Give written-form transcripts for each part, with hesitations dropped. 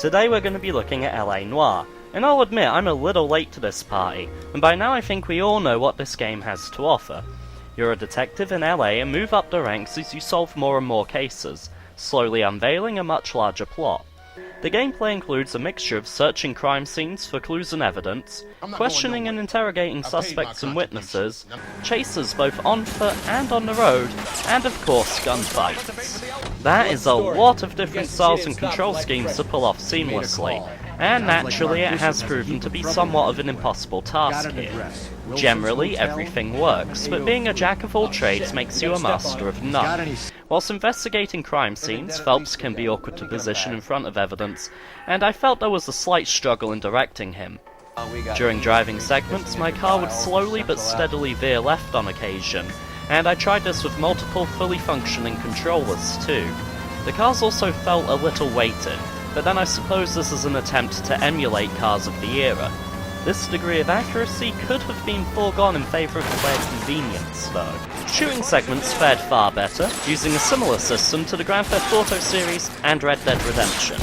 Today we're going to be looking at LA Noire, and I'll admit I'm a little late to this party, and by now I think we all know what this game has to offer. You're a detective in LA and move up the ranks as you solve more and more cases, slowly unveiling a much larger plot. The gameplay includes a mixture of searching crime scenes for clues and evidence, questioning and interrogating suspects and witnesses, chases both on foot and on the road, and of course gunfights. That is a lot of different styles and control schemes to pull off seamlessly, and naturally it has proven to be somewhat of an impossible task here. Generally everything works, but being a jack of all trades makes you a master of none. Whilst investigating crime scenes, Phelps can be awkward to position in front of evidence, and I felt there was a slight struggle in directing him. During driving segments, my car would slowly but steadily veer left on occasion, and I tried this with multiple fully functioning controllers too. The cars also felt a little weighted, but then I suppose this is an attempt to emulate cars of the era. This degree of accuracy could have been foregone in favour of player convenience, though. Shooting segments fared far better, using a similar system to the Grand Theft Auto series and Red Dead Redemption.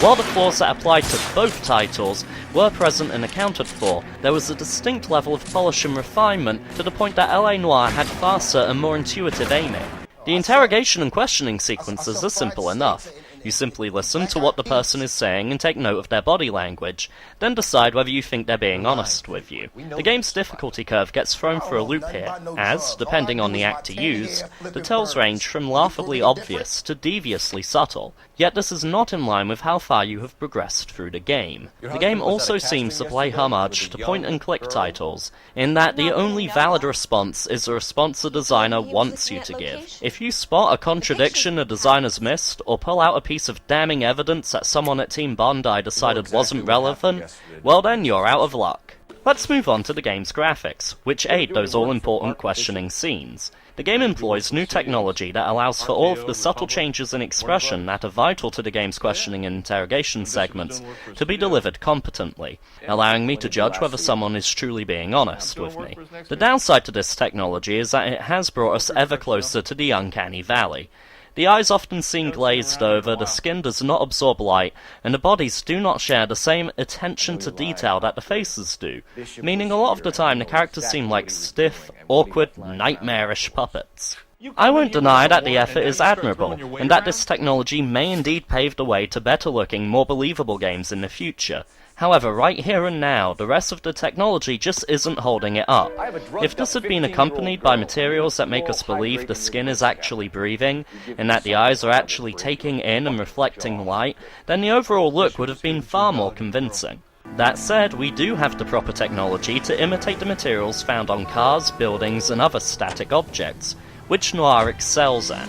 While the flaws that applied to both titles were present and accounted for, there was a distinct level of polish and refinement to the point that LA Noire had faster and more intuitive aiming. The interrogation and questioning sequences are simple enough. You simply listen to what the person is saying and take note of their body language, then decide whether you think they're being honest with you. The game's difficulty curve gets thrown for a loop here, as, depending on the actor used, the tells range from laughably obvious to deviously subtle, yet this is not in line with how far you have progressed through the game. The game also seems to play homage to point-and-click titles, in that the only valid response is the response the designer wants you to give. If you spot a contradiction the designer's missed, or pull out a piece of damning evidence that someone at Team Bondi decided wasn't relevant, well then you're out of luck. Let's move on to the game's graphics, which aid those all-important questioning scenes. The game employs new technology that allows for all of the subtle changes in expression that are vital to the game's questioning and interrogation segments to be delivered competently, allowing me to judge whether someone is truly being honest with me. The downside to this technology is that it has brought us ever closer to the uncanny valley. The eyes often seem glazed over, the skin does not absorb light, and the bodies do not share the same attention to detail that the faces do, meaning a lot of the time the characters seem like stiff, awkward, nightmarish puppets. I won't deny that the effort is admirable, and that this technology may indeed pave the way to better looking, more believable games in the future. However, right here and now, the rest of the technology just isn't holding it up. If this had been accompanied by materials that make us believe the skin is actually breathing, and that the eyes are actually taking in and reflecting light, then the overall look would have been far more convincing. That said, we do have the proper technology to imitate the materials found on cars, buildings, and other static objects, which Noire excels at.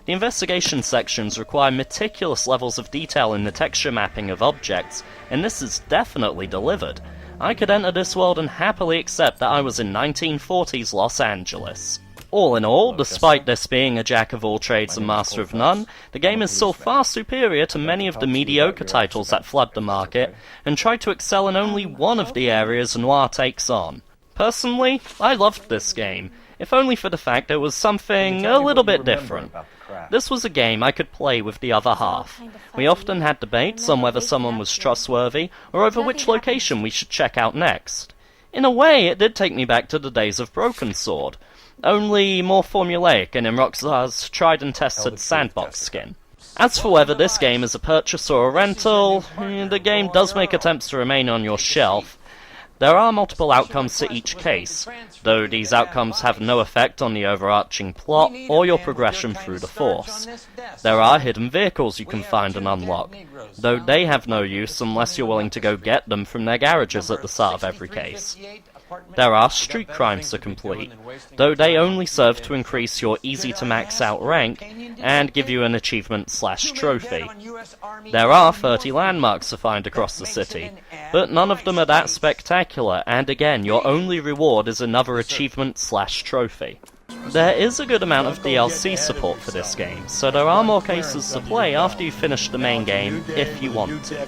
The investigation sections require meticulous levels of detail in the texture mapping of objects, and this is definitely delivered. I could enter this world and happily accept that I was in 1940s Los Angeles. All in all, despite this being a jack of all trades and master of none, the game is still far superior to many of the mediocre titles that flood the market, and try to excel in only one of the areas Noire takes on. Personally, I loved this game, if only for the fact it was something a little bit different. This was a game I could play with the other half. We often had debates on whether someone was trustworthy, or over which location we should check out next. In a way, it did take me back to the days of Broken Sword, only more formulaic and in Rockstar's tried-and-tested sandbox skin. As for whether this game is a purchase or a rental, the game does make attempts to remain on your shelf. There are multiple outcomes to each case, though these outcomes have no effect on the overarching plot or your progression through the Force. There are hidden vehicles you can find and unlock, though they have no use unless you're willing to go get them from their garages at the start of every case. There are street crimes to complete, though they only serve to increase your easy-to-max-out rank and give you an achievement/trophy. There are 30 landmarks to find across the city, but none of them are that spectacular, and again, your only reward is another achievement/trophy. There is a good amount of DLC support for this game, so there are more cases to play after you finish the main game, if you want to.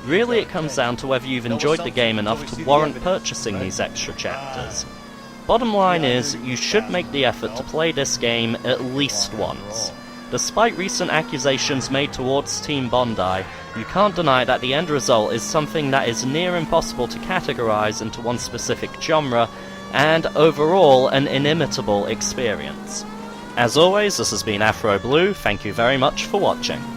Really, it comes down to whether you've enjoyed the game enough to warrant purchasing these extra chapters. Bottom line is, you should make the effort to play this game at least once. Despite recent accusations made towards Team Bondi, you can't deny that the end result is something that is near impossible to categorize into one specific genre, and overall an inimitable experience. As always, this has been Afr0Blu3, thank you very much for watching.